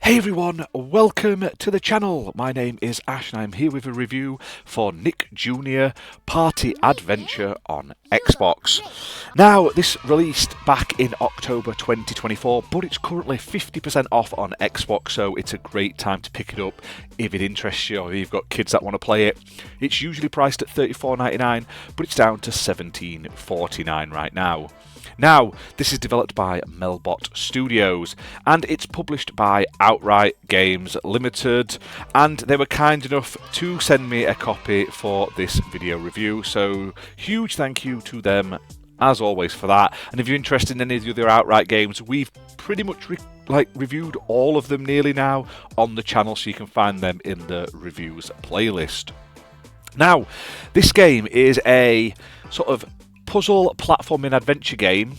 Hey everyone, welcome to the channel. My name is Ash and I'm here with a review for Nick Jr. Party Adventure on Xbox. Now, this released back in October 2024, but it's currently 50% off on Xbox, so it's a great time to pick it up if it interests you or if you've got kids that want to play it. It's usually priced at $34.99, but it's down to $17.49 right now. Now, this is developed by Melbot Studios, and it's published by Outright Games Limited, and they were kind enough to send me a copy for this video review, so huge thank you to them, as always, for that. And if you're interested in any of the other Outright games, we've pretty much reviewed all of them nearly now on the channel, so you can find them in the reviews playlist. Now, this game is a sort of puzzle platforming adventure game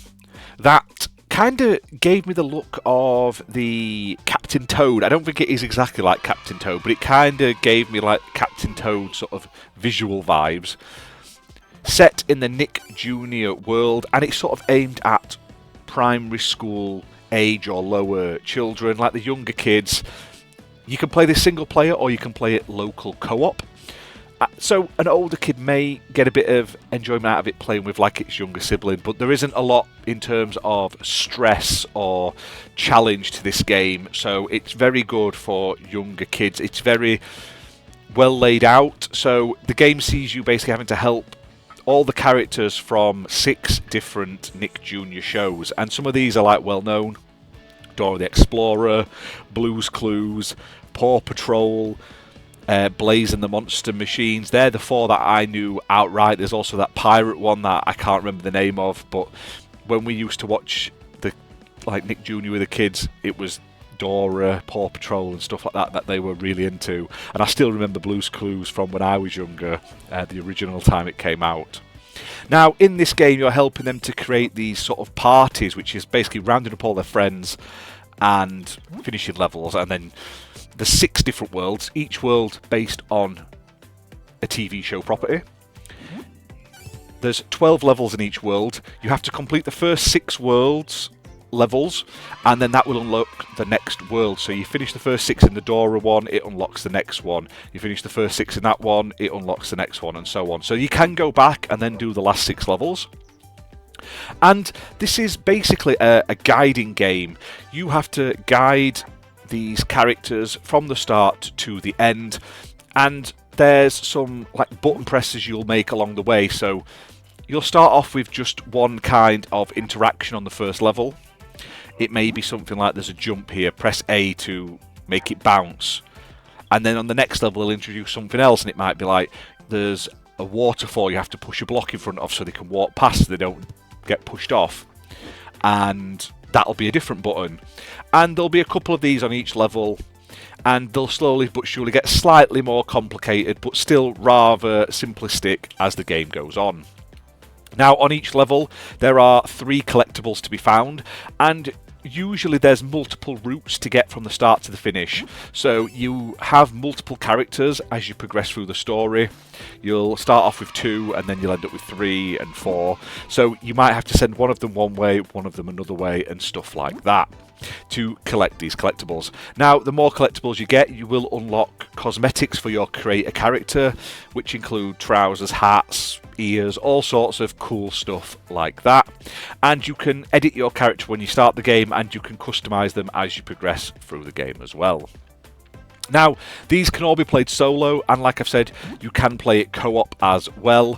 that kind of gave me the look of the Captain Toad. I don't think it is exactly like Captain Toad, but it kind of gave me like Captain Toad sort of visual vibes. Set in the Nick Jr. world, and it's sort of aimed at primary school age or lower children, like the younger kids. You can play this single player or you can play it local co-op. So an older kid may get a bit of enjoyment out of it playing with like its younger sibling, but there isn't a lot in terms of stress or challenge to this game, so it's very good for younger kids. It's very well laid out, so the game sees you basically having to help all the characters from 6 different Nick Jr. shows, and some of these are like well known: Dora the Explorer, Blue's Clues, PAW Patrol, Blaze and the Monster Machines. They're the 4 that I knew outright. There's also that pirate one that I can't remember the name of, but when we used to watch the Nick Jr. with the kids, it was Dora, PAW Patrol and stuff like that that they were really into. And I still remember Blue's Clues from when I was younger, the original time it came out. Now, in this game, you're helping them to create these sort of parties, which is basically rounding up all their friends and finishing levels, and then there's 6 different worlds, each world based on a TV show property. There's 12 levels in each world. You have to complete the first 6 levels, and then that will unlock the next world. So you finish the first 6 in the Dora one, it unlocks the next one. You finish the first 6 in that one, it unlocks the next one, and so on. So you can go back and then do the last 6 levels. And this is basically a guiding game. You have to guide these characters from the start to the end, and there's some like button presses you'll make along the way. So you'll start off with just one kind of interaction on the first level. It may be something like there's a jump here, press A to make it bounce, and then on the next level they'll introduce something else, and it might be like there's a waterfall you have to push a block in front of so they can walk past so they don't get pushed off, and that'll be a different button. And there'll be a couple of these on each level, and they'll slowly but surely get slightly more complicated, but still rather simplistic as the game goes on. Now, on each level there are 3 collectibles to be found, and usually there's multiple routes to get from the start to the finish. So you have multiple characters as you progress through the story. You'll start off with 2 and then you'll end up with 3 and 4. So you might have to send one of them one way, one of them another way, and stuff like that to collect these collectibles. Now, the more collectibles you get, you will unlock cosmetics for your creator character, which include trousers, hats, ears, all sorts of cool stuff like that. And you can edit your character when you start the game, and you can customize them as you progress through the game as well. Now, these can all be played solo, and like I've said, you can play it co-op as well.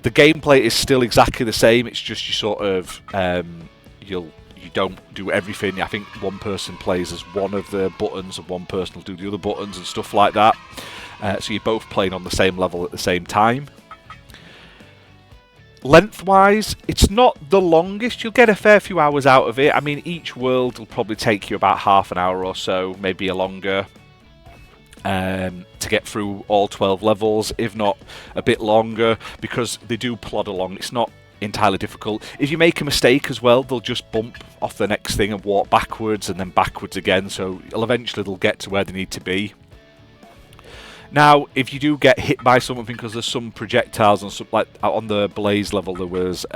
The gameplay is still exactly the same. It's just you sort of you don't do everything. I think one person plays as one of the buttons and one person will do the other buttons and stuff like that. So you're both playing on the same level at the same time. Lengthwise, it's not the longest. You'll get a fair few hours out of it. I mean, each world will probably take you about half an hour or so, maybe a longer, to get through all 12 levels, if not a bit longer, because they do plod along. It's not entirely difficult. If you make a mistake as well, they'll just bump off the next thing and walk backwards and then backwards again, so eventually they'll get to where they need to be. Now, if you do get hit by something, because there's some projectiles and some, like on the Blaze level, there was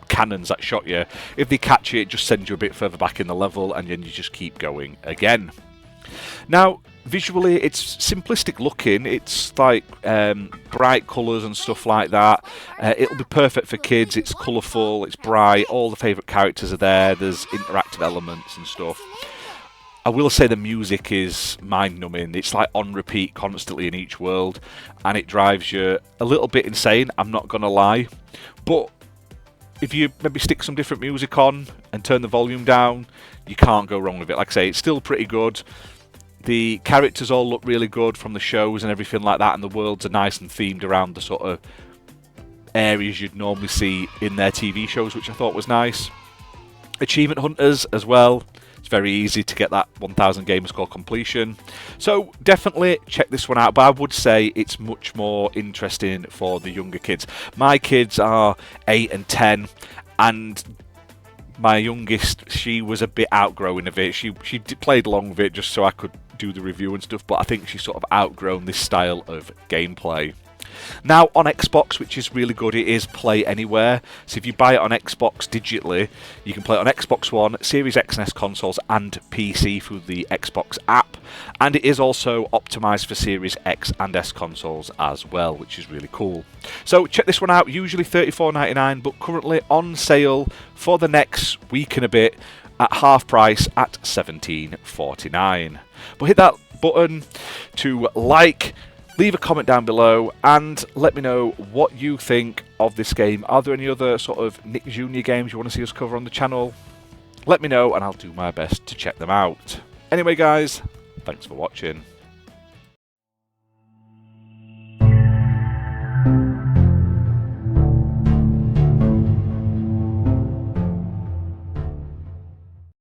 cannons that shot you. If they catch you, it just sends you a bit further back in the level, and then you just keep going again. Now, visually, it's simplistic looking. It's like bright colours and stuff like that. It'll be perfect for kids. It's colourful, it's bright, all the favourite characters are there. There's interactive elements and stuff. I will say the music is mind-numbing. It's like on repeat constantly in each world, and it drives you a little bit insane, I'm not going to lie. But if you maybe stick some different music on and turn the volume down, you can't go wrong with it. Like I say, it's still pretty good. The characters all look really good from the shows and everything like that, and the worlds are nice and themed around the sort of areas you'd normally see in their TV shows, which I thought was nice. Achievement hunters as well. It's very easy to get that 1000 gamer score completion. So definitely check this one out, but I would say it's much more interesting for the younger kids. My kids are 8 and 10, and my youngest, she was a bit outgrowing of it. She played along with it just so I could do the review and stuff, but I think she's sort of outgrown this style of gameplay. Now on Xbox, which is really good, it is Play Anywhere. So if you buy it on Xbox digitally, you can play it on Xbox One, Series X and S consoles and PC through the Xbox app. And it is also optimised for Series X and S consoles as well, which is really cool. So check this one out, usually $34.99, but currently on sale for the next week and a bit at half price at $17.49. But hit that button to like, leave a comment down below and let me know what you think of this game. Are there any other sort of Nick Jr. games you want to see us cover on the channel? Let me know and I'll do my best to check them out. Anyway guys, thanks for watching.